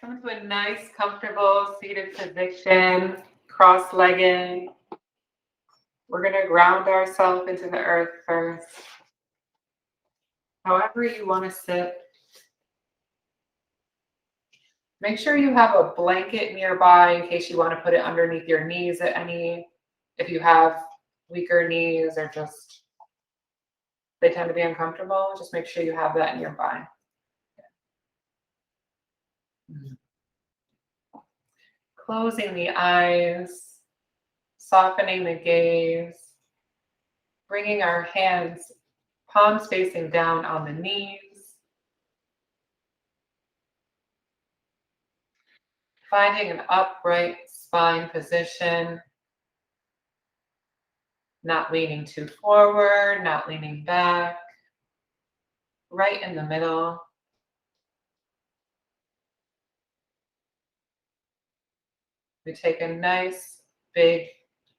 Come to a nice, comfortable seated position, cross-legged. We're going to ground ourselves into the earth first. However you want to sit. Make sure you have a blanket nearby in case you want to put it underneath your knees if you have weaker knees or just they tend to be uncomfortable. Just make sure you have that nearby. Closing the eyes, softening the gaze, bringing our hands, palms facing down on the knees. Finding an upright spine position, not leaning too forward, not leaning back, right in the middle. We take a nice, big,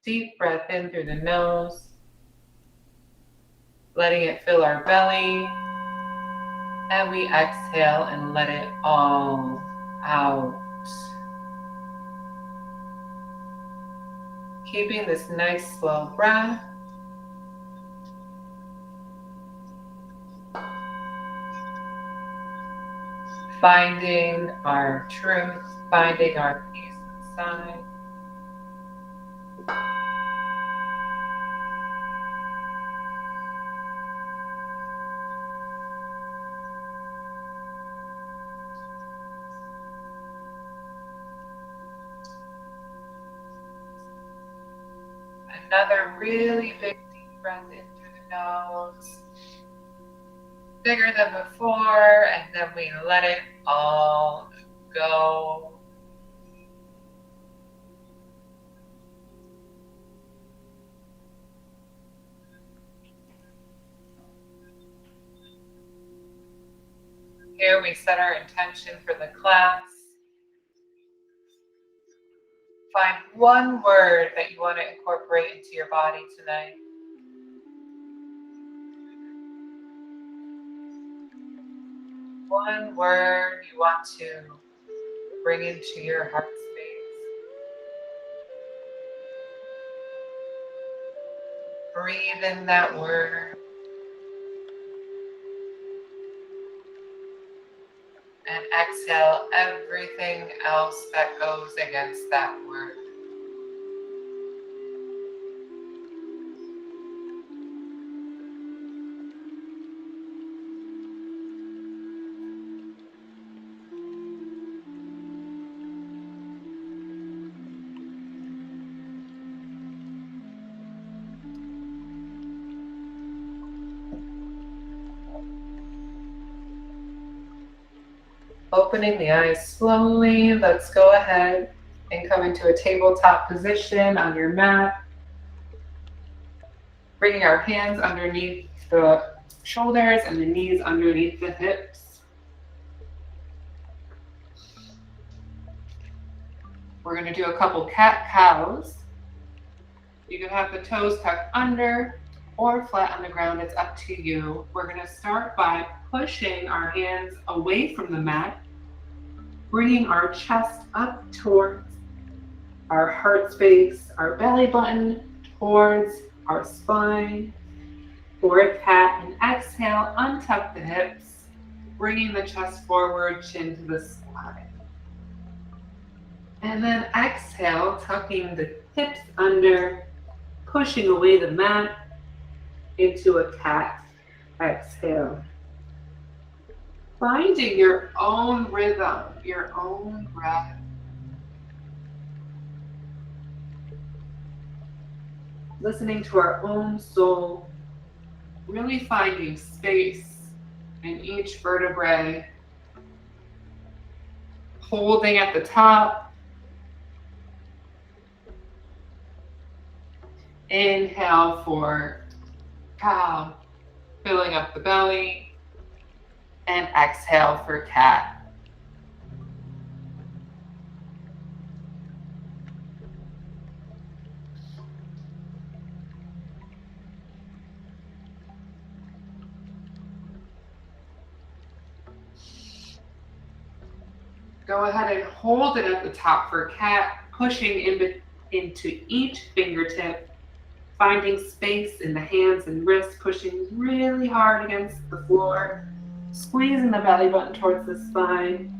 deep breath in through the nose, letting it fill our belly, and we exhale and let it all out. Keeping this nice, slow breath. Finding our truth, finding our peace inside. Another really big deep breath in through the nose. Bigger than before, and then we let it all go. Here we set our intention for the class. Find one word that you want to incorporate into your body tonight. One word you want to bring into your heart space. Breathe in that word. And exhale everything else that goes against that word. Opening the eyes slowly, let's go ahead and come into a tabletop position on your mat. Bringing our hands underneath the shoulders and the knees underneath the hips. We're going to do a couple cat-cows. You can have the toes tucked under or flat on the ground, it's up to you. We're going to start by pushing our hands away from the mat, bringing our chest up towards our heart space, our belly button towards our spine. For a cat, and exhale, untuck the hips, bringing the chest forward, chin to the sky. And then exhale, tucking the hips under, pushing away the mat into a cat. Exhale. Finding your own rhythm, your own breath. Listening to our own soul, really finding space in each vertebrae. Holding at the top. Inhale for cow, filling up the belly. And exhale for cat. Go ahead and hold it at the top for cat, pushing into each fingertip, finding space in the hands and wrists, pushing really hard against the floor, squeezing the belly button towards the spine,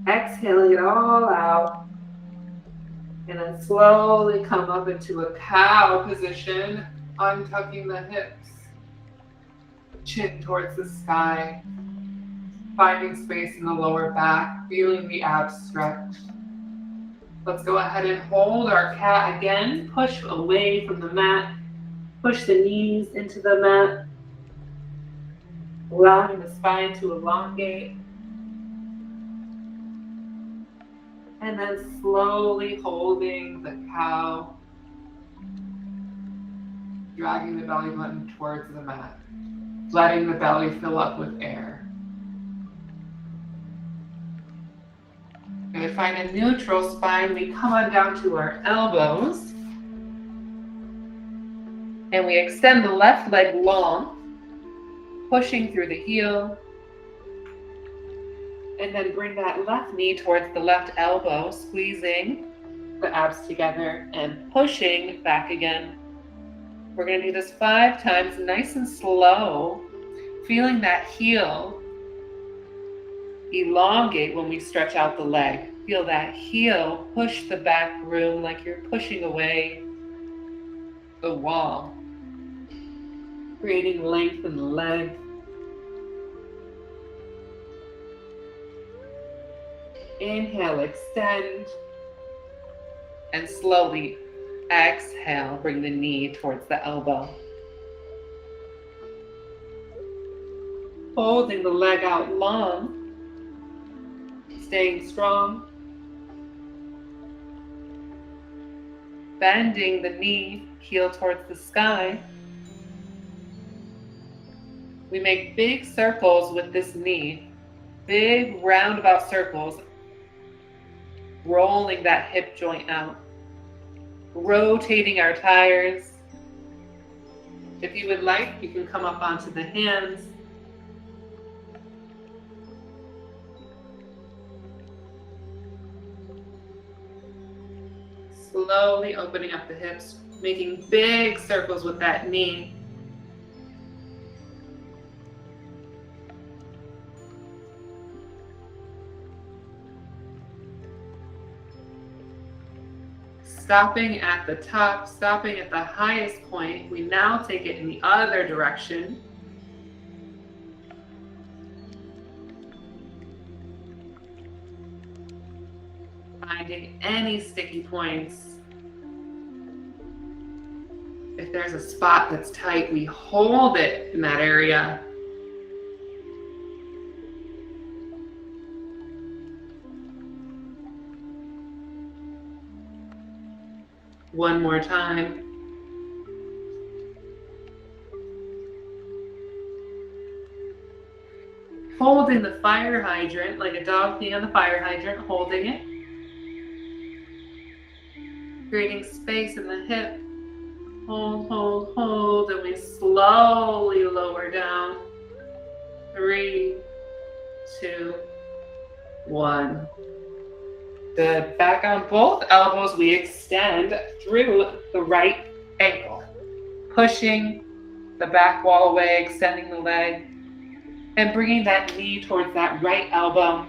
exhaling it all out, and then slowly come up into a cow position, untucking the hips, chin towards the sky, finding space in the lower back, feeling the abs stretch. Let's go ahead and hold our cat again, push away from the mat, push the knees into the mat, allowing the spine to elongate. And then slowly holding the cow, dragging the belly button towards the mat, letting the belly fill up with air. We're going to find a neutral spine. We come on down to our elbows. And we extend the left leg long, pushing through the heel. And then bring that left knee towards the left elbow, squeezing the abs together and pushing back again. We're going to do this 5 times, nice and slow, feeling that heel elongate when we stretch out the leg. Feel that heel push the back room like you're pushing away the wall, creating length in the leg. Inhale, extend, and slowly exhale, bring the knee towards the elbow. Holding the leg out long, staying strong. Bending the knee, heel towards the sky. We make big circles with this knee, big roundabout circles, rolling that hip joint out, rotating our tires. If you would like, you can come up onto the hands. Slowly opening up the hips, making big circles with that knee. Stopping at the top, stopping at the highest point, we now take it in the other direction. Finding any sticky points. If there's a spot that's tight, we hold it in that area. One more time. Holding the fire hydrant, like a dog peeing on the fire hydrant, holding it. Creating space in the hip. Hold, hold, hold, and we slowly lower down. 3, 2, 1. Good. Back on both elbows, we extend through the right ankle, pushing the back wall away, extending the leg, and bringing that knee towards that right elbow.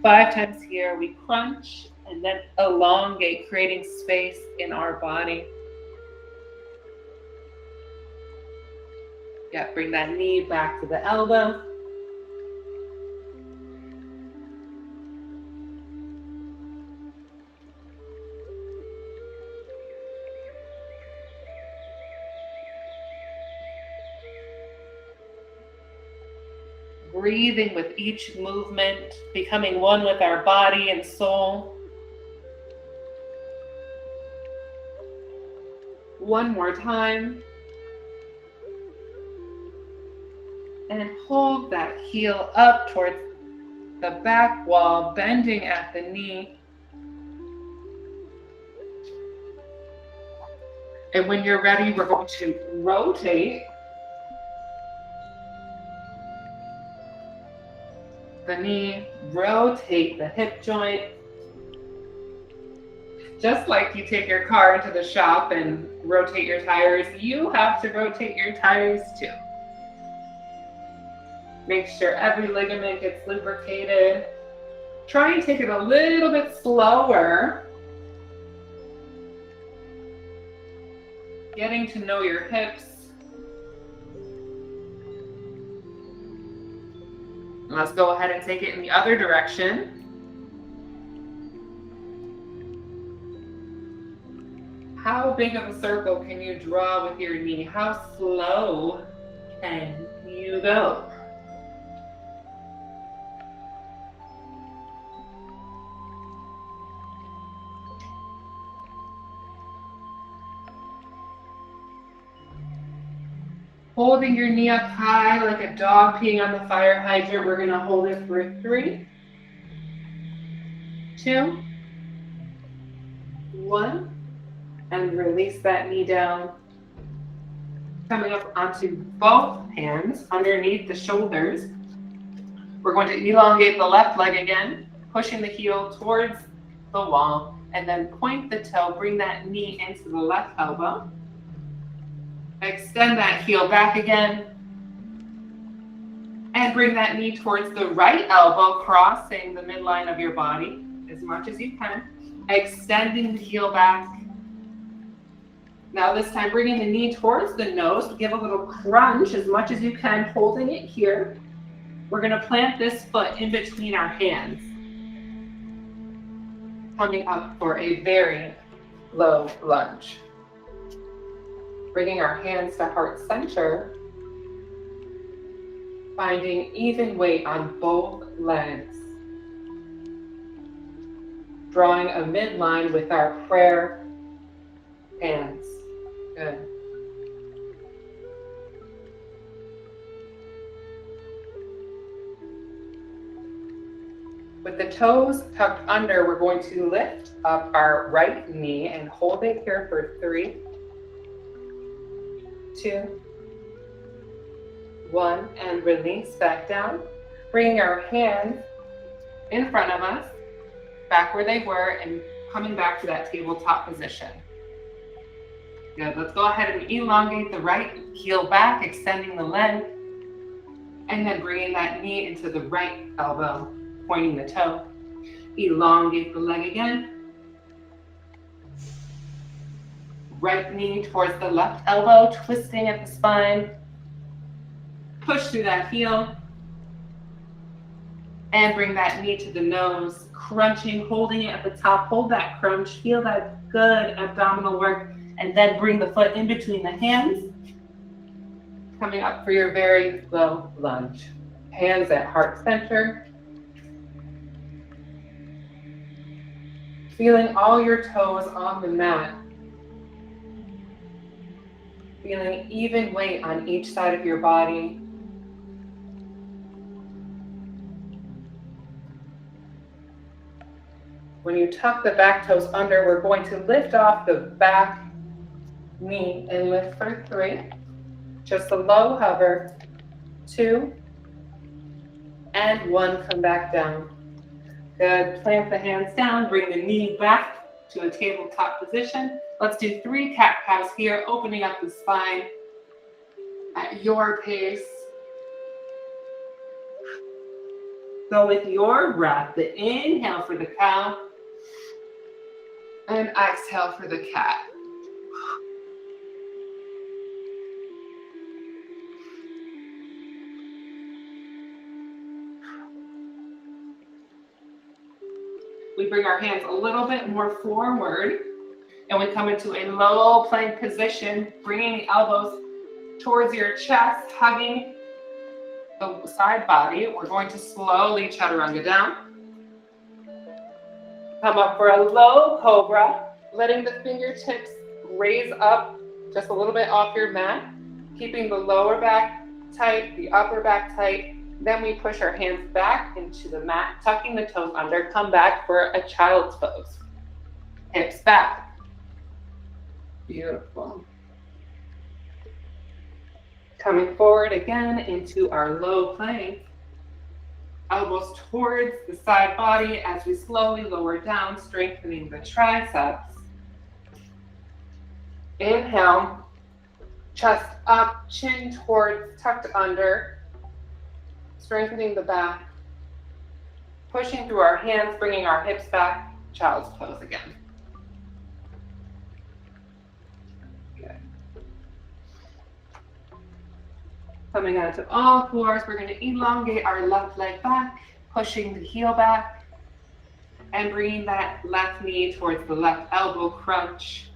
5 times here, we crunch and then elongate, creating space in our body. Yeah, bring that knee back to the elbow. Breathing with each movement, becoming one with our body and soul. One more time. And hold that heel up towards the back wall, bending at the knee. And when you're ready, we're going to rotate. the knee, rotate the hip joint. Just like you take your car into the shop and rotate your tires, you have to rotate your tires too. Make sure every ligament gets lubricated. Try and take it a little bit slower. Getting to know your hips. Let's go ahead and take it in the other direction. How big of a circle can you draw with your knee? How slow can you go? Holding your knee up high like a dog peeing on the fire hydrant. We're gonna hold it for 3, 2, 1, and release that knee down. Coming up onto both hands underneath the shoulders. We're going to elongate the left leg again, pushing the heel towards the wall, and then point the toe, bring that knee into the left elbow. Extend that heel back again, and bring that knee towards the right elbow, crossing the midline of your body as much as you can, extending the heel back. Now this time, bringing the knee towards the nose, give a little crunch as much as you can, holding it here. We're gonna plant this foot in between our hands, coming up for a very low lunge. Bringing our hands to heart center, finding even weight on both legs. Drawing a midline with our prayer hands. Good. With the toes tucked under, we're going to lift up our right knee and hold it here for 3, 2, 1, and release back down. Bringing our hands in front of us, back where they were, and coming back to that tabletop position. Good. Let's go ahead and elongate the right heel back, extending the leg, and then bringing that knee into the right elbow, pointing the toe. Elongate the leg again. Right knee towards the left elbow, twisting at the spine. Push through that heel. And bring that knee to the nose, crunching, holding it at the top. Hold that crunch, feel that good abdominal work, and then bring the foot in between the hands. Coming up for your very low lunge. Hands at heart center. Feeling all your toes on the mat. Feeling even weight on each side of your body. When you tuck the back toes under, we're going to lift off the back knee and lift for 3. Just a low hover, 2, and 1, come back down. Good, plant the hands down, bring the knee back to a tabletop position. Let's do 3 cat-cows here, opening up the spine at your pace. Go with your breath, the inhale for the cow, and exhale for the cat. We bring our hands a little bit more forward, and we come into a low plank position, bringing the elbows towards your chest, hugging the side body. We're going to slowly chaturanga down. Come up for a low cobra, letting the fingertips raise up just a little bit off your mat, keeping the lower back tight, the upper back tight. Then we push our hands back into the mat, tucking the toes under, come back for a child's pose. Hips back. Beautiful. Coming forward again into our low plank. elbows towards the side body as we slowly lower down, strengthening the triceps. Inhale, chest up, chin towards, tucked under, strengthening the back, pushing through our hands, bringing our hips back, child's pose again. Good. Coming onto all fours, we're going to elongate our left leg back, pushing the heel back, and bringing that left knee towards the left elbow crunch,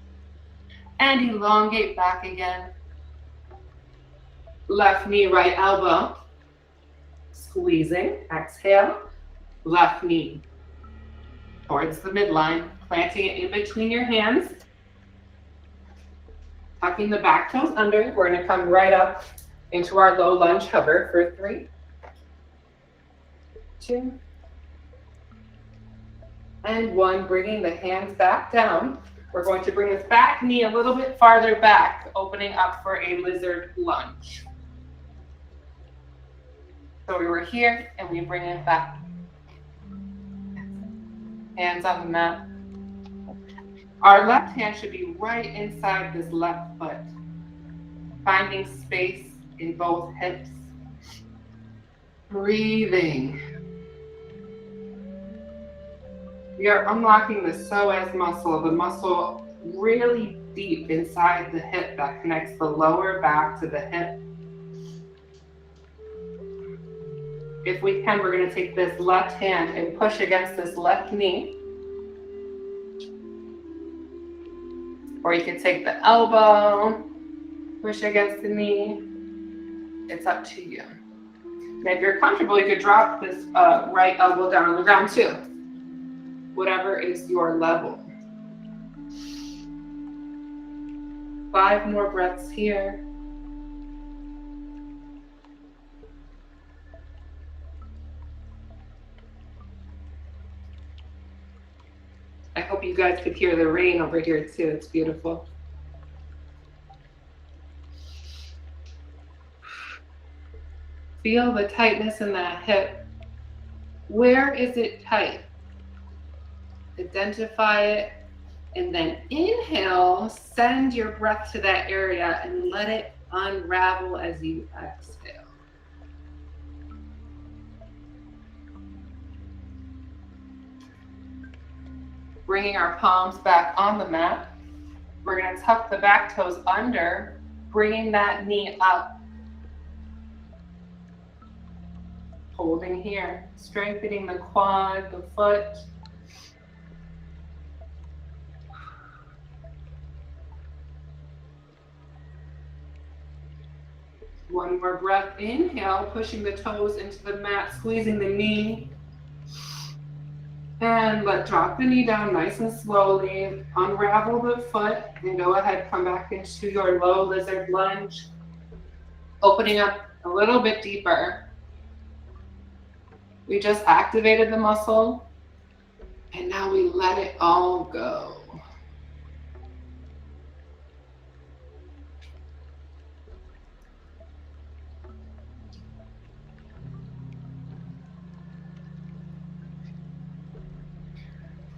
and elongate back again. Left knee, right elbow, squeezing, exhale, left knee towards the midline, planting it in between your hands, tucking the back toes under. We're going to come right up into our low lunge hover for 3, 2, and 1. Bringing the hands back down. We're going to bring this back knee a little bit farther back, opening up for a lizard lunge. So we were here and we bring it back. Hands on the mat. Our left hand should be right inside this left foot, finding space in both hips. Breathing. We are unlocking the psoas muscle, the muscle really deep inside the hip that connects the lower back to the hip. If we can, we're going to take this left hand and push against this left knee. Or you can take the elbow, push against the knee. It's up to you. And if you're comfortable, you could drop this right elbow down on the ground too. Whatever is your level. 5 more breaths here. I hope you guys could hear the rain over here too. It's beautiful. Feel the tightness in that hip. Where is it tight? Identify it, and then inhale, send your breath to that area and let it unravel as you exhale. Bringing our palms back on the mat. We're going to tuck the back toes under, bringing that knee up. Holding here, strengthening the quad, the foot. One more breath. Inhale, pushing the toes into the mat, squeezing the knee. And drop the knee down nice and slowly. Unravel the foot and go ahead, come back into your low lizard lunge. Opening up a little bit deeper. We just activated the muscle and now we let it all go.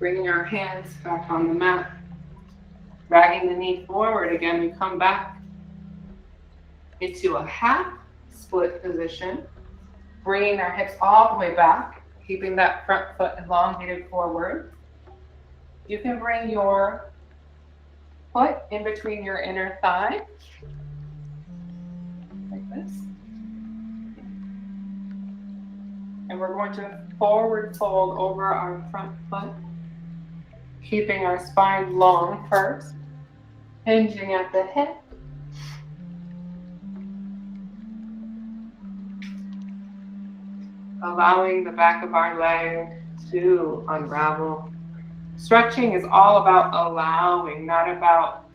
Bringing our hands back on the mat, dragging the knee forward. Again, we come back into a half split position, bringing our hips all the way back, keeping that front foot elongated forward. You can bring your foot in between your inner thigh, like this. And we're going to forward fold over our front foot, keeping our spine long first, hinging at the hip. Allowing the back of our leg to unravel. Stretching is all about allowing, not about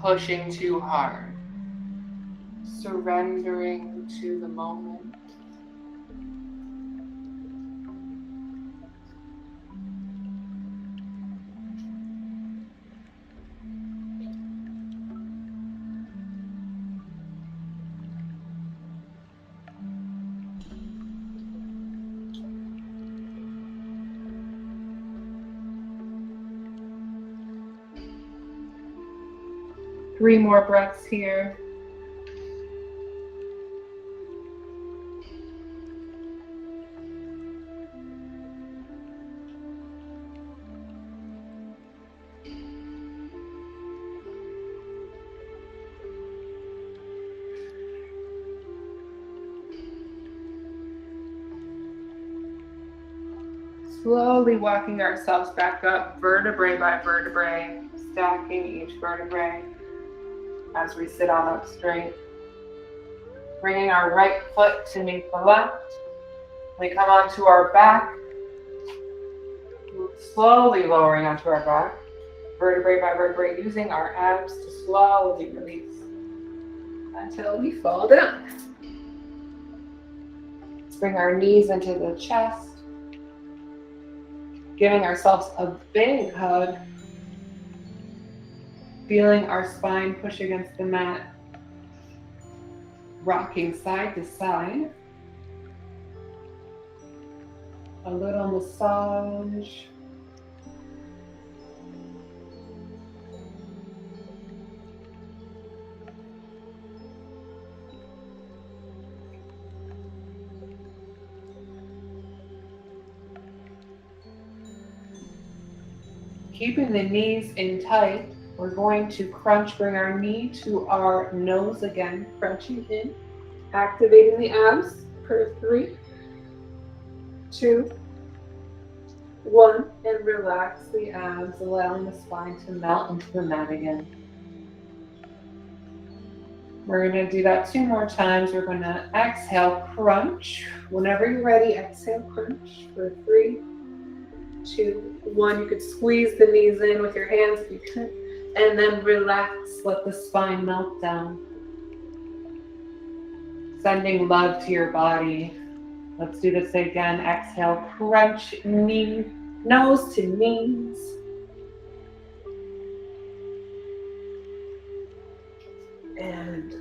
pushing too hard. Surrendering to the moment. 3 more breaths here. Slowly walking ourselves back up, vertebrae by vertebrae, stacking each vertebrae as we sit on up straight. Bringing our right foot to meet the left. We come onto our back, slowly lowering onto our back, vertebrae by vertebrae, using our abs to slowly release until we fall down. Let's bring our knees into the chest, giving ourselves a big hug, feeling our spine push against the mat, rocking side to side. A little massage. Keeping the knees in tight, we're going to crunch, bring our knee to our nose again, crunching in, activating the abs for 3, 2, 1, and relax the abs, allowing the spine to melt into the mat again. We're going to do that 2 more times. We're going to exhale, crunch. Whenever you're ready, exhale, crunch for 3, 2, 1. You could squeeze the knees in with your hands if you could, and then relax, let the spine melt down. Sending love to your body. Let's do this again. Exhale, crunch, knee, nose to knees. And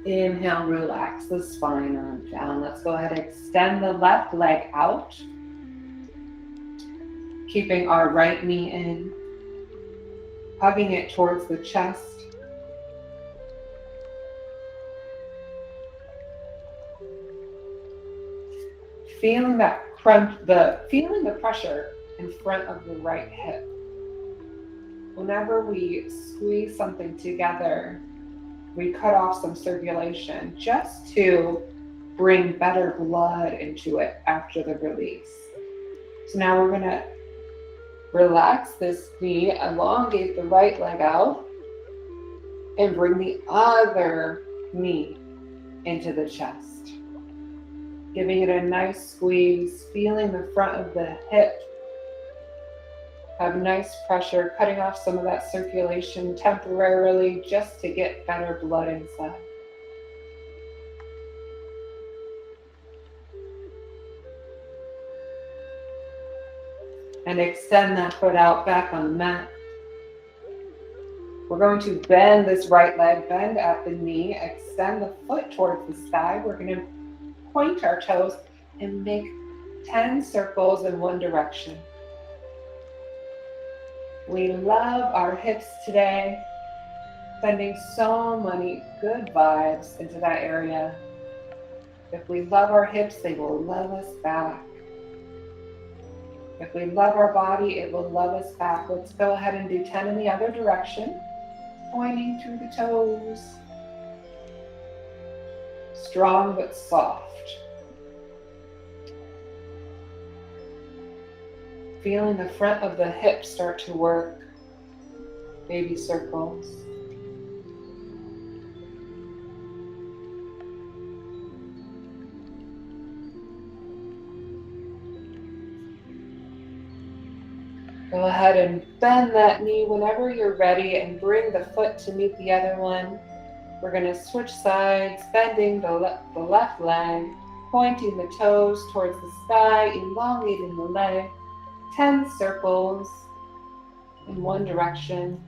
inhale, relax the spine on down. Let's go ahead and extend the left leg out. Keeping our right knee in, hugging it towards the chest. Feeling that crunch, feeling the pressure in front of the right hip. Whenever we squeeze something together, we cut off some circulation just to bring better blood into it after the release. So now we're gonna relax this knee, elongate the right leg out, and bring the other knee into the chest. Giving it a nice squeeze, feeling the front of the hip have nice pressure, cutting off some of that circulation temporarily just to get better blood inside. And extend that foot out back on the mat. We're going to bend this right leg, bend at the knee, extend the foot towards the sky. We're going to point our toes and make 10 circles in one direction. We love our hips today, sending so many good vibes into that area. If we love our hips, they will love us back. If we love our body, it will love us back. Let's go ahead and do 10 in the other direction, pointing through the toes. Strong but soft. Feeling the front of the hips start to work. Baby circles. Go ahead and bend that knee whenever you're ready and bring the foot to meet the other one. We're going to switch sides, bending the left leg, pointing the toes towards the sky, elongating the leg. 10 circles in one direction,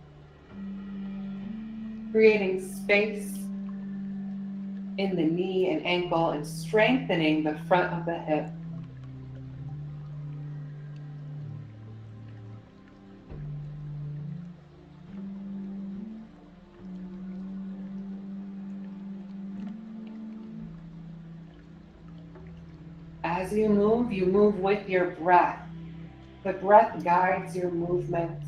creating space in the knee and ankle and strengthening the front of the hip. As you move with your breath. The breath guides your movements.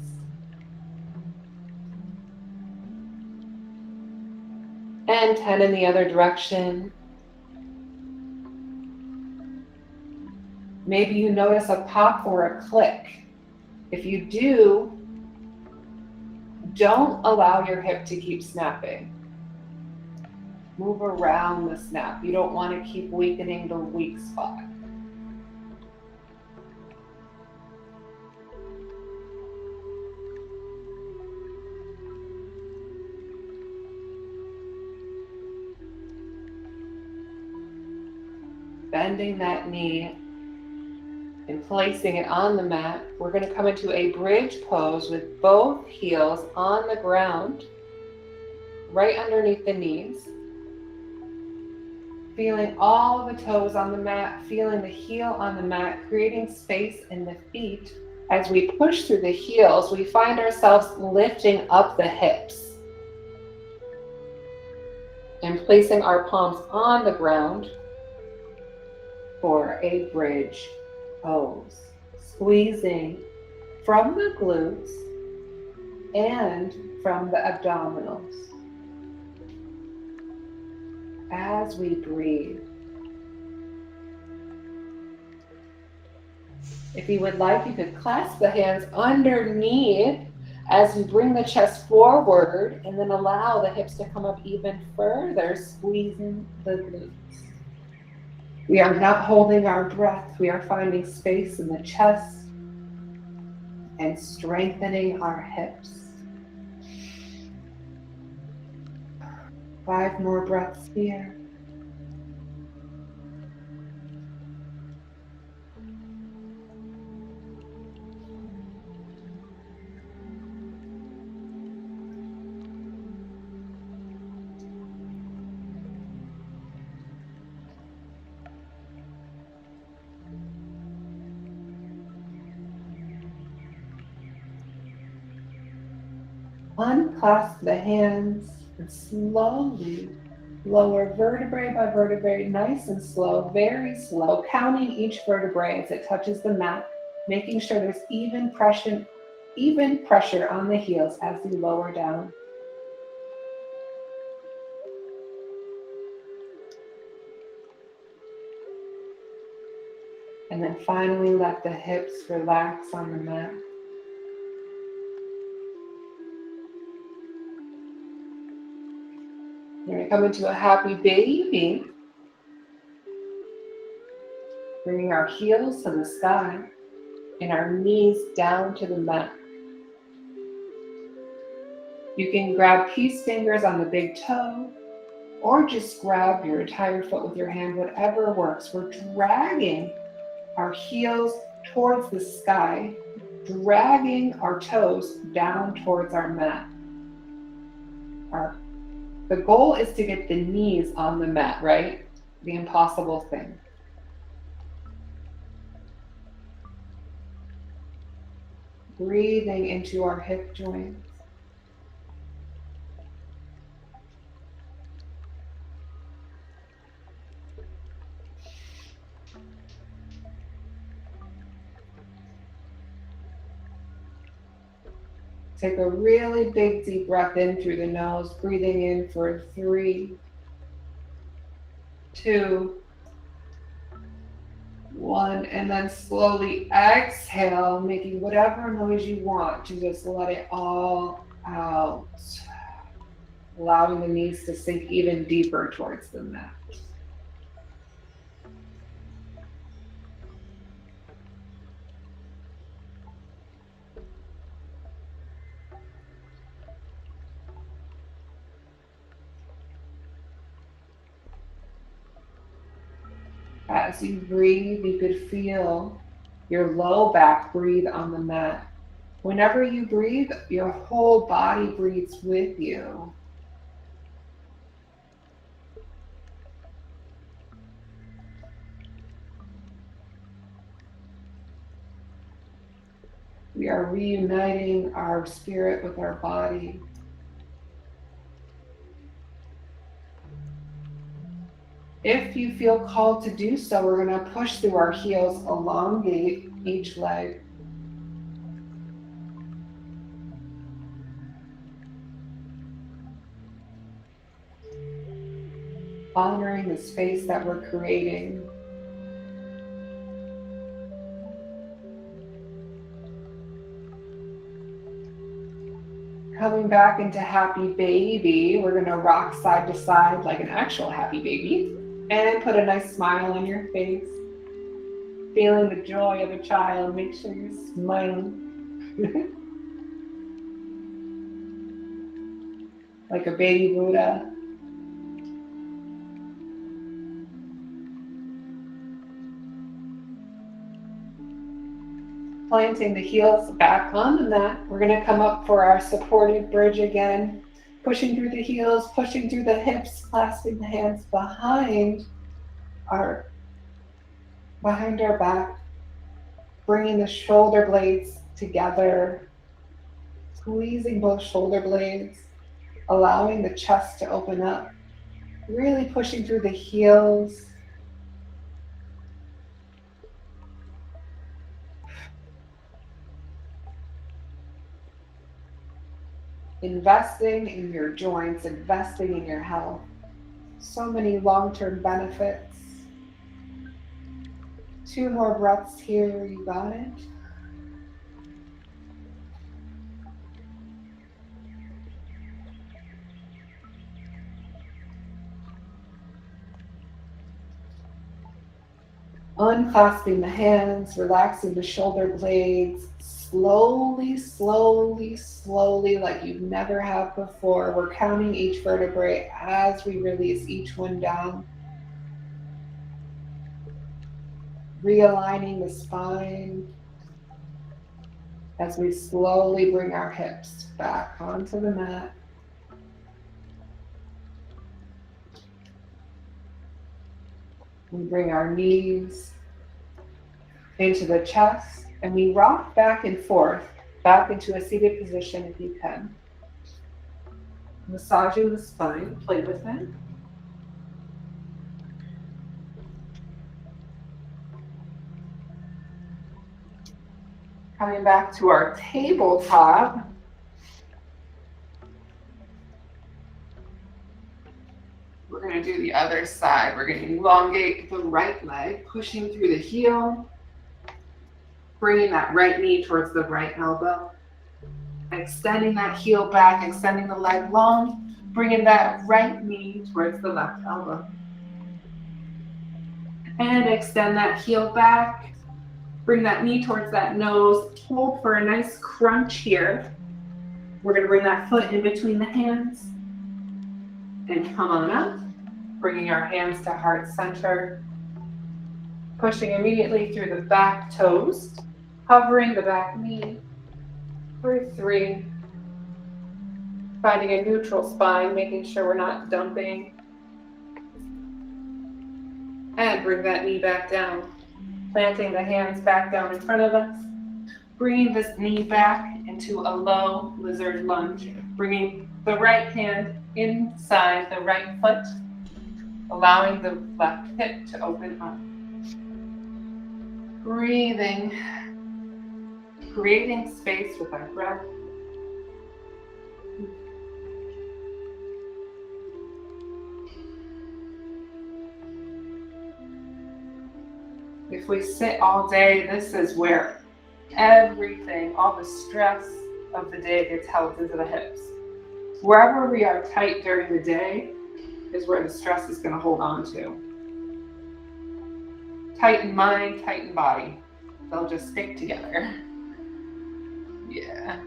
And 10 in the other direction. Maybe you notice a pop or a click. If you do, don't allow your hip to keep snapping. Move around the snap. You don't want to keep weakening the weak spot. Bending that knee and placing it on the mat. We're going to come into a bridge pose with both heels on the ground, right underneath the knees. Feeling all the toes on the mat, feeling the heel on the mat, creating space in the feet. As we push through the heels, we find ourselves lifting up the hips and placing our palms on the ground for a bridge pose. Squeezing from the glutes and from the abdominals. As we breathe. If you would like, you could clasp the hands underneath as you bring the chest forward and then allow the hips to come up even further, squeezing the glutes. We are not holding our breath. We are finding space in the chest and strengthening our hips. 5 more breaths here. Unclasp the hands and slowly lower vertebrae by vertebrae, nice and slow, very slow, counting each vertebrae as it touches the mat, making sure there's even pressure on the heels as you lower down. And then finally let the hips relax on the mat. We're going to come into a happy baby. Bringing our heels to the sky and our knees down to the mat. You can grab peace fingers on the big toe or just grab your entire foot with your hand, whatever works. We're dragging our heels towards the sky, dragging our toes down towards our mat. The goal is to get the knees on the mat, right? The impossible thing. Breathing into our hip joints. Take a really big deep breath in through the nose, breathing in for 3, 2, 1, and then slowly exhale, making whatever noise you want to just let it all out. Allowing the knees to sink even deeper towards the mat. As you breathe, you could feel your low back breathe on the mat. Whenever you breathe, your whole body breathes with you. We are reuniting our spirit with our body. If you feel called to do so, we're going to push through our heels, elongate each leg. Honoring the space that we're creating. Coming back into happy baby, we're going to rock side to side like an actual happy baby and put a nice smile on your face. Feeling the joy of a child, make sure you're smiling. Like a baby Buddha. Planting the heels back on the mat. We're going to come up for our supported bridge again. Pushing through the heels, pushing through the hips, clasping the hands behind our back. Bringing the shoulder blades together. Squeezing both shoulder blades. Allowing the chest to open up. Really pushing through the heels. Investing in your joints, investing in your health. So many long-term benefits. 2 more breaths here, you got it. Unclasping the hands, relaxing the shoulder blades, slowly, slowly, slowly, like you never have before. We're counting each vertebrae as we release each one down. Realigning the spine as we slowly bring our hips back onto the mat. We bring our knees into the chest and we rock back and forth, back into a seated position if you can. Massaging the spine, play with it. Coming back to our tabletop. We're going to do the other side. We're going to elongate the right leg, pushing through the heel, bringing that right knee towards the right elbow, extending that heel back, extending the leg long, bringing that right knee towards the left elbow. And extend that heel back, bring that knee towards that nose, hold for a nice crunch here. We're going to bring that foot in between the hands and come on up, bringing our hands to heart center, pushing immediately through the back toes, hovering the back knee for 3, finding a neutral spine, making sure we're not dumping, and bring that knee back down, planting the hands back down in front of us, bringing this knee back into a low lizard lunge, bringing the right hand inside the right foot, allowing the left hip to open up. Breathing, creating space with our breath. If we sit all day, this is where everything, all the stress of the day gets held into the hips. Wherever we are tight during the day is where the stress is going to hold on to. Tighten mind, tighten body. They'll just stick together. Yeah.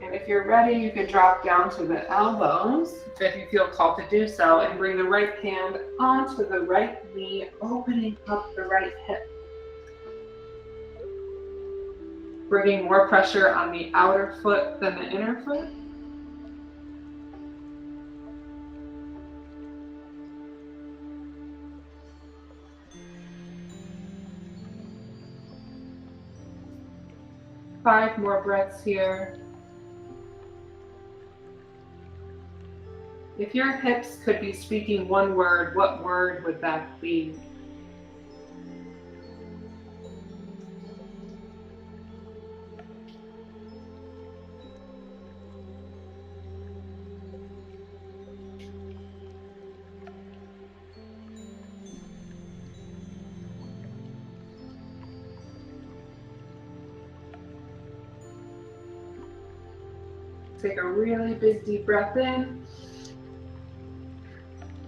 And if you're ready, you can drop down to the elbows if you feel called to do so, and bring the right hand onto the right knee, opening up the right hip. Bringing more pressure on the outer foot than the inner foot. Five more breaths here. If your hips could be speaking one word, what word would that be? Take a really big deep breath in.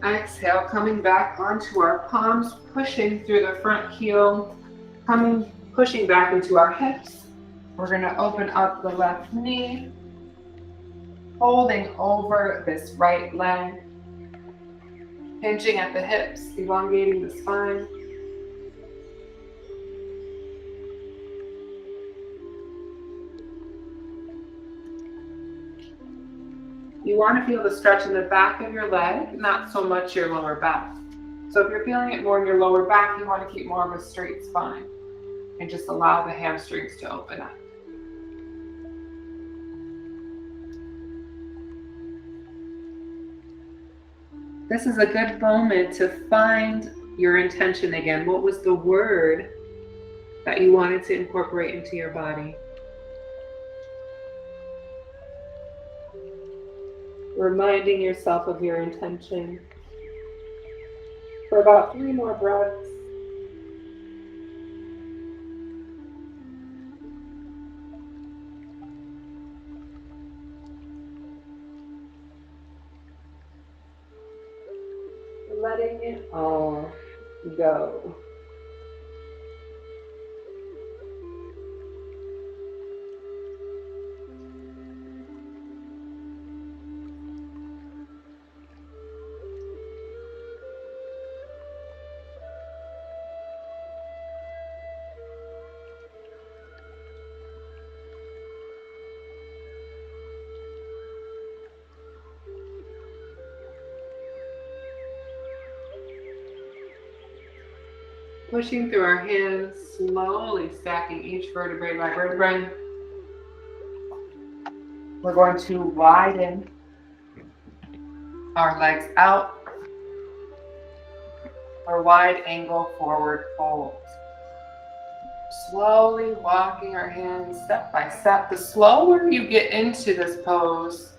Exhale, coming back onto our palms, pushing through the front heel, pushing back into our hips. We're going to open up the left knee, holding over this right leg, hinging at the hips, elongating the spine. You want to feel the stretch in the back of your leg, not so much your lower back. So if you're feeling it more in your lower back, you want to keep more of a straight spine and just allow the hamstrings to open up. This is a good moment to find your intention again. What was the word that you wanted to incorporate into your body? Reminding yourself of your intention for about 3 more breaths. Letting it all go. Pushing through our hands, slowly stacking each vertebrae by vertebrae. We're going to widen our legs out for wide angle forward fold. Slowly walking our hands step by step. The slower you get into this pose,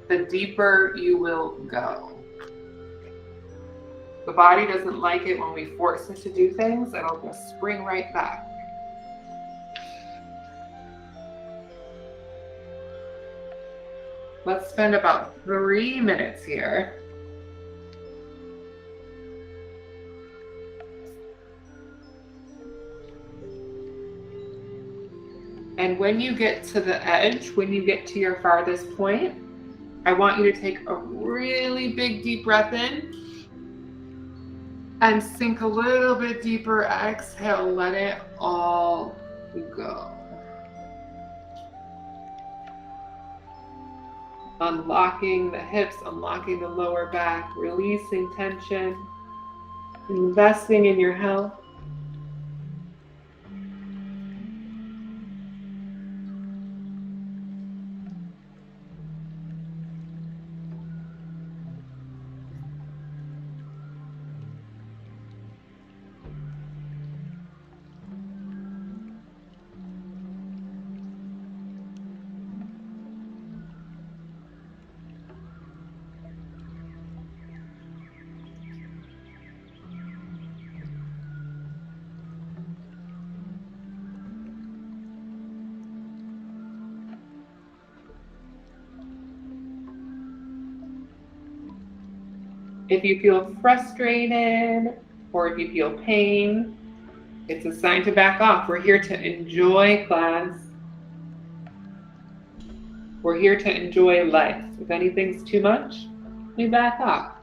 the deeper you will go. The body doesn't like it when we force it to do things. It'll just spring right back. Let's spend about 3 minutes here. And when you get to the edge, when you get to your farthest point, I want you to take a really big deep breath in and sink a little bit deeper. Exhale, let it all go. Unlocking the hips, unlocking the lower back, releasing tension, investing in your health. If you feel frustrated or if you feel pain, it's a sign to back off. We're here to enjoy class. We're here to enjoy life. If anything's too much, we back off.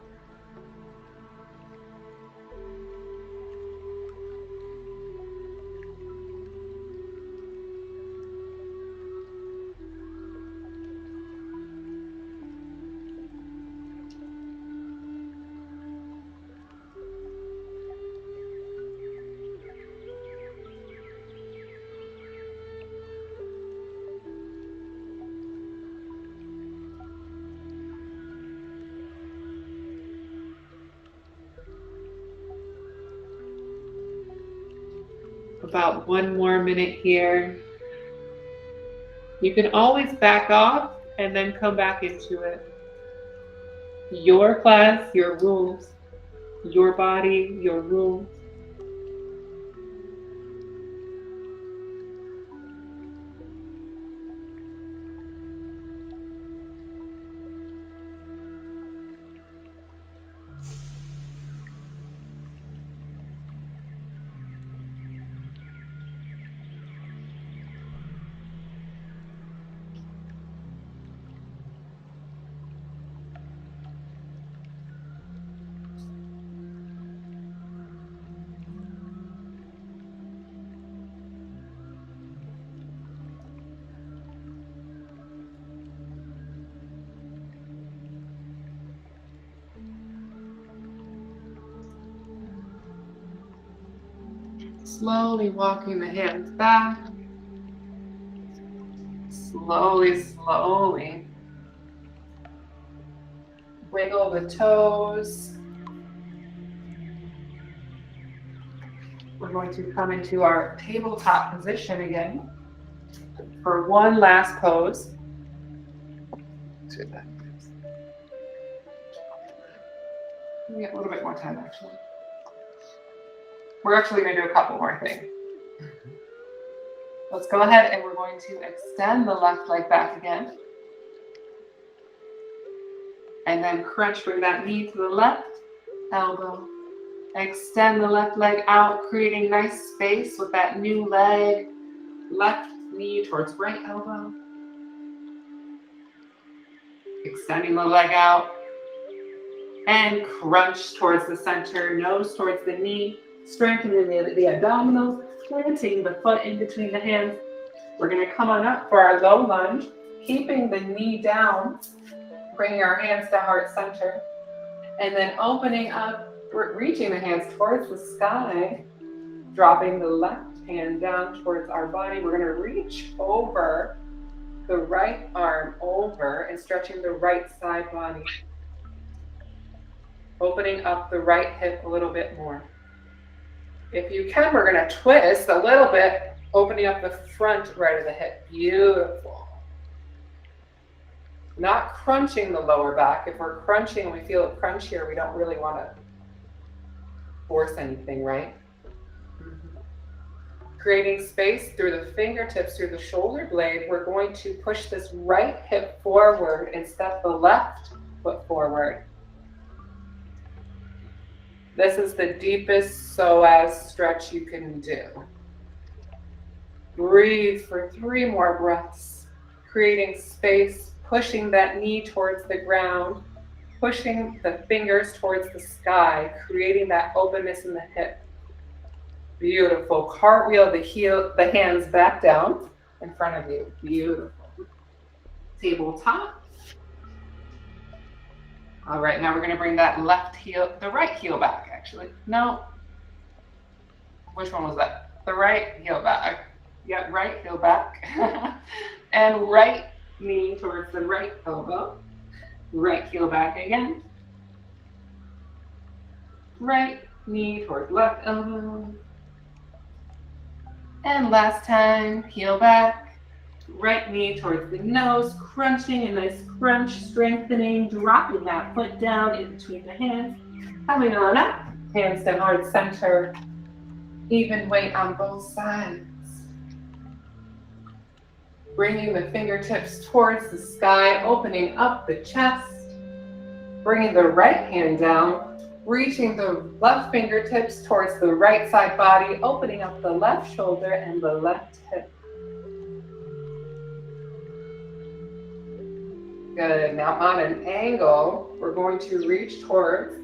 About 1 more minute here. You can always back off and then come back into it. Your class, your rules. Your body, your rules. Slowly walking the hands back. Slowly, slowly. Wiggle the toes. We're going to come into our tabletop position again for one last pose. We get a little bit more time actually. We're actually going to do a couple more things. Let's go ahead and we're going to extend the left leg back again. And then crunch, bring that knee to the left elbow. Extend the left leg out, creating nice space with that new leg. Left knee towards right elbow. Extending the leg out. And crunch towards the center, nose towards the knee. Strengthening the abdominals, planting the foot in between the hands. We're going to come on up for our low lunge, keeping the knee down, bringing our hands to heart center, and then opening up, reaching the hands towards the sky, dropping the left hand down towards our body. We're going to reach over the right arm over and stretching the right side body, opening up the right hip a little bit more. If you can, we're going to twist a little bit, opening up the front right of the hip. Beautiful. Not crunching the lower back. If we're crunching and we feel it crunch here, we don't really want to force anything, right? Creating space through the fingertips, through the shoulder blade. We're going to push this right hip forward and step the left foot forward. This is the deepest psoas stretch you can do. Breathe for 3 more breaths, creating space, pushing that knee towards the ground, pushing the fingers towards the sky, creating that openness in the hip. Beautiful. Cartwheel the hands back down in front of you. Beautiful. Tabletop. All right, now we're going to bring that the right heel back, actually. No. Which one was that? The right heel back. Yeah, right heel back. And right knee towards the right elbow. Right heel back again. Right knee towards left elbow. And last time, heel back. Right knee towards the nose, crunching a nice crunch, strengthening, dropping that foot down in between the hands. Coming on up, hands to heart center. Even weight on both sides. Bringing the fingertips towards the sky, opening up the chest. Bringing the right hand down, reaching the left fingertips towards the right side body, opening up the left shoulder and the left hip. Good. Now on an angle, we're going to reach towards,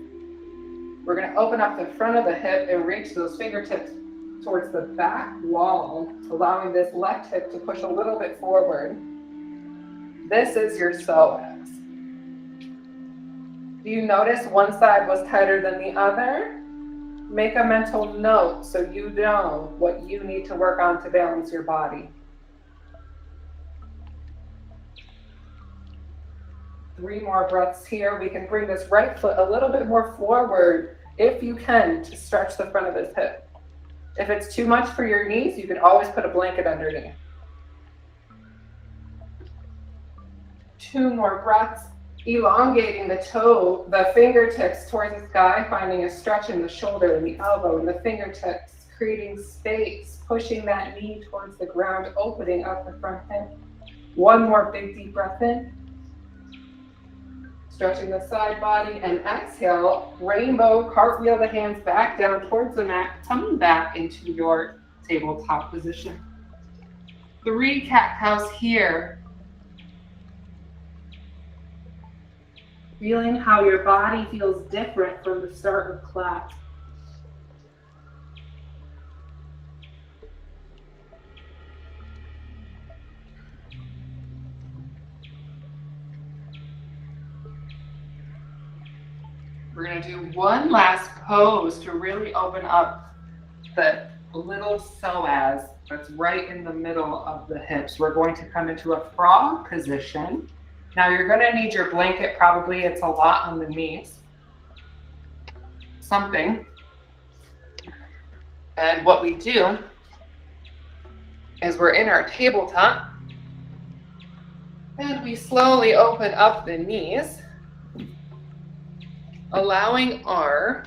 we're going to open up the front of the hip and reach those fingertips towards the back wall, allowing this left hip to push a little bit forward. This is your psoas. Do you notice one side was tighter than the other? Make a mental note so you know what you need to work on to balance your body. 3 more breaths here. We can bring this right foot a little bit more forward if you can to stretch the front of this hip. If it's too much for your knees, you can always put a blanket underneath. 2 more breaths, elongating the fingertips towards the sky, finding a stretch in the shoulder and the elbow and the fingertips, creating space, pushing that knee towards the ground, opening up the front hip. 1 more big deep breath in. Stretching the side body, and exhale, rainbow, cartwheel the hands back down towards the mat, coming back into your tabletop position. 3 cat-cows here. Feeling how your body feels different from the start of class. We're going to do one last pose to really open up the little psoas that's right in the middle of the hips. We're going to come into a frog position. Now you're going to need your blanket, probably. It's a lot on the knees. Something. And what we do is we're in our tabletop and we slowly open up the knees, allowing our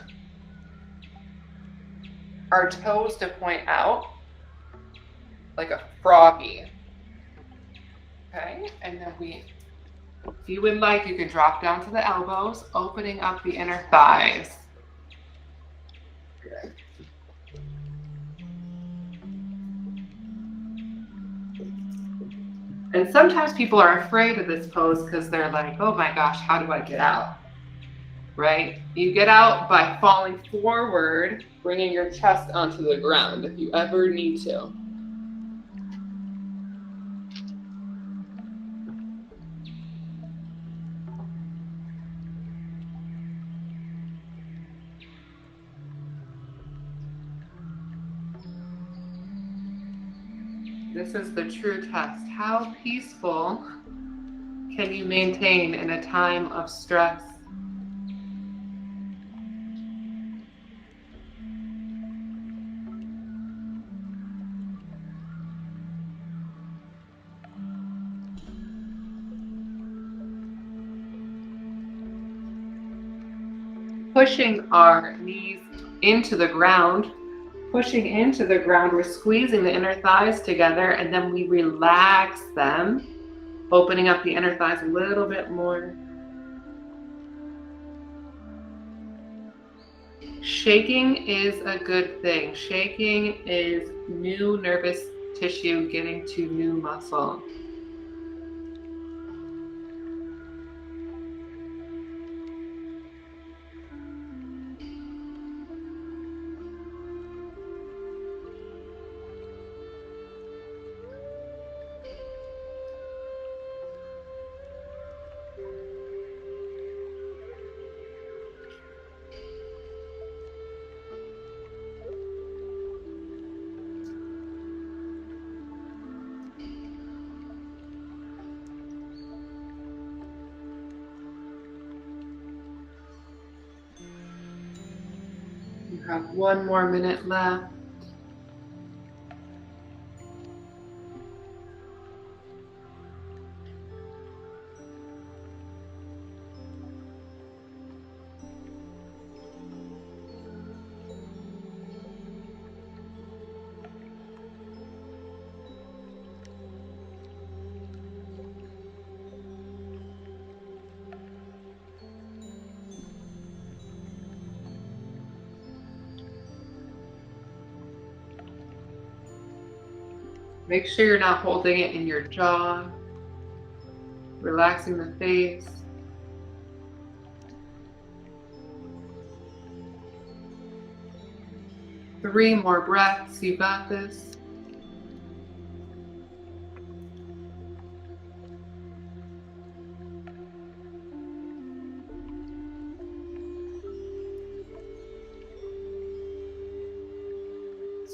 toes to point out like a froggy. Okay, and then if you would like, you can drop down to the elbows, opening up the inner thighs. Good. And sometimes people are afraid of this pose because they're like, oh my gosh, how do I get out? Right? You get out by falling forward, bringing your chest onto the ground if you ever need to. This is the true test. How peaceful can you maintain in a time of stress? Pushing our knees into the ground, pushing into the ground, we're squeezing the inner thighs together, and then we relax them, opening up the inner thighs a little bit more. Shaking is a good thing. Shaking is new nervous tissue getting to new muscle. You have 1 more minute left. Make sure you're not holding it in your jaw, relaxing the face. Three more breaths, you got this.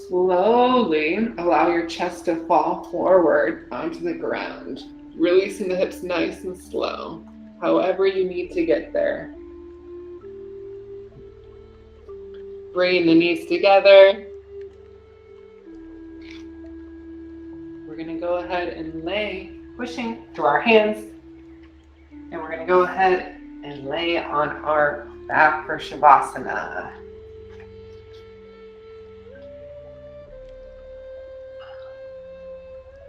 Slowly allow your chest to fall forward onto the ground, releasing the hips nice and slow, however you need to get there. Bringing the knees together, We're going to go ahead and lay, pushing through our hands, and we're going to go ahead and lay on our back for Shavasana.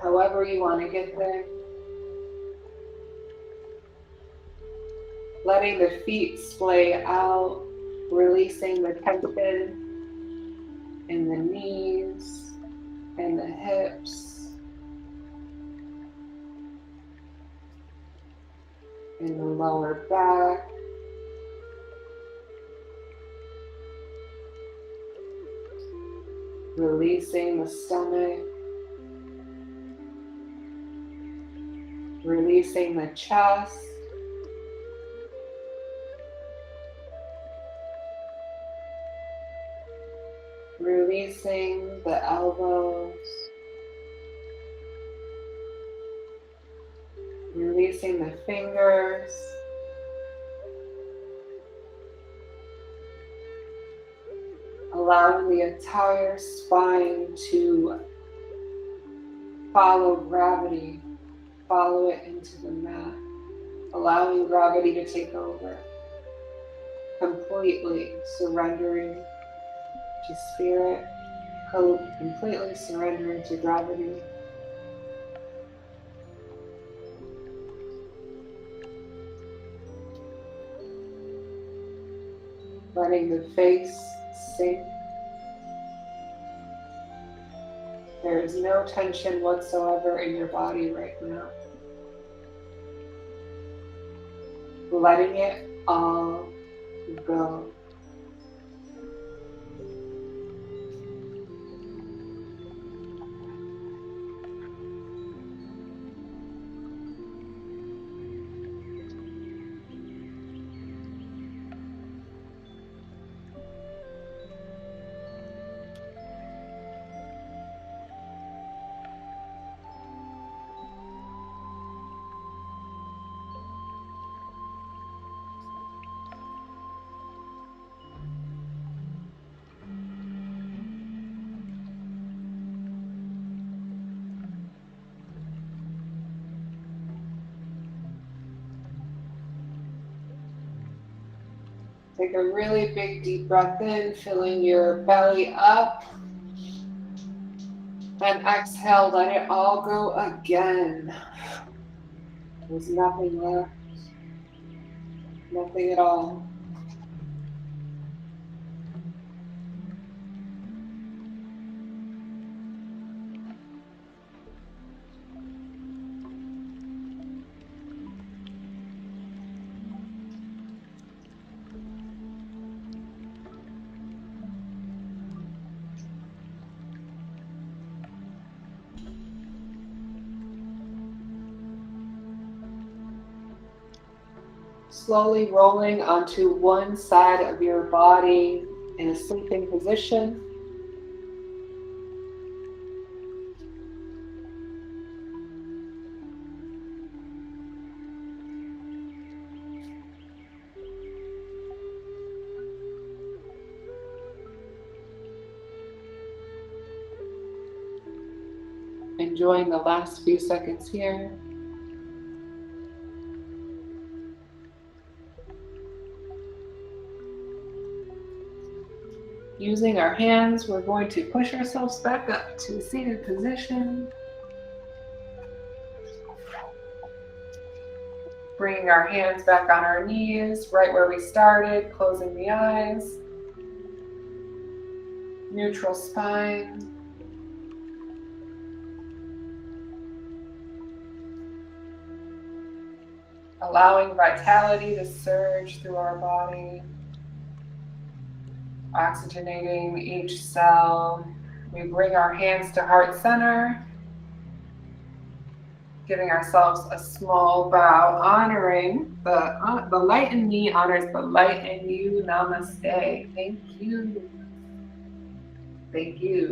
However you want to get there. Letting the feet splay out, releasing the tension in the knees and the hips and the lower back. Releasing the stomach. Releasing the chest. Releasing the elbows. Releasing the fingers. Allowing the entire spine to follow gravity. Follow it into the mat. Allowing gravity to take over. Completely surrendering to spirit. Completely surrendering to gravity. Letting the face sink. There is no tension whatsoever in your body right now. Letting it all go. Take a really big deep breath in, filling your belly up. And exhale, let it all go again. There's nothing left. Nothing at all. Slowly rolling onto one side of your body in a sleeping position. Enjoying the last few seconds here. Using our hands, we're going to push ourselves back up to a seated position. Bringing our hands back on our knees, right where we started, closing the eyes. Neutral spine. Allowing vitality to surge through our body. Oxygenating each cell. We bring our hands to heart center. Giving ourselves a small bow, honoring the light in me honors the light in you. Namaste. Thank you. Thank you.